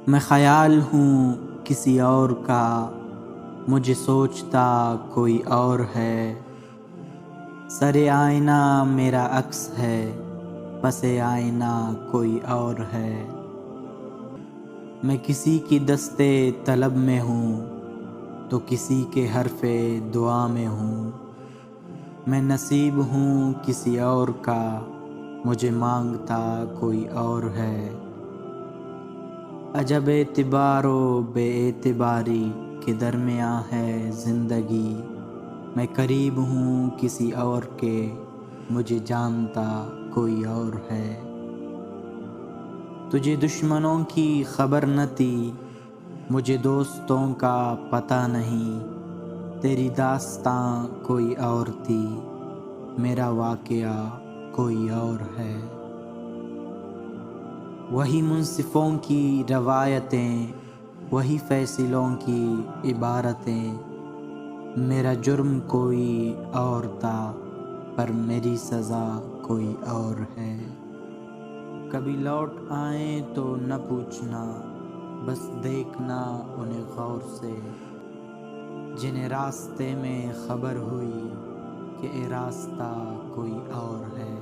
میں خیال ہوں کسی اور کا، مجھے سوچتا کوئی اور ہے۔ سر آئینہ میرا عکس ہے، پس آئینہ کوئی اور ہے۔ میں کسی کی دستے طلب میں ہوں تو کسی کے حرف دعا میں ہوں۔ میں نصیب ہوں کسی اور کا، مجھے مانگتا کوئی اور ہے۔ عجب اعتبار و بے اعتباری کے درمیاں ہے زندگی۔ میں قریب ہوں کسی اور کے، مجھے جانتا کوئی اور ہے۔ تجھے دشمنوں کی خبر نہ تھی، مجھے دوستوں کا پتہ نہیں۔ تیری داستاں کوئی اور تھی، میرا واقعہ کوئی اور ہے۔ وہی منصفوں کی روایتیں، وہی فیصلوں کی عبارتیں۔ میرا جرم کوئی اور تھا، پر میری سزا کوئی اور ہے۔ کبھی لوٹ آئیں تو نہ پوچھنا، بس دیکھنا انہیں غور سے، جنہیں راستے میں خبر ہوئی کہ اے راستہ کوئی اور ہے۔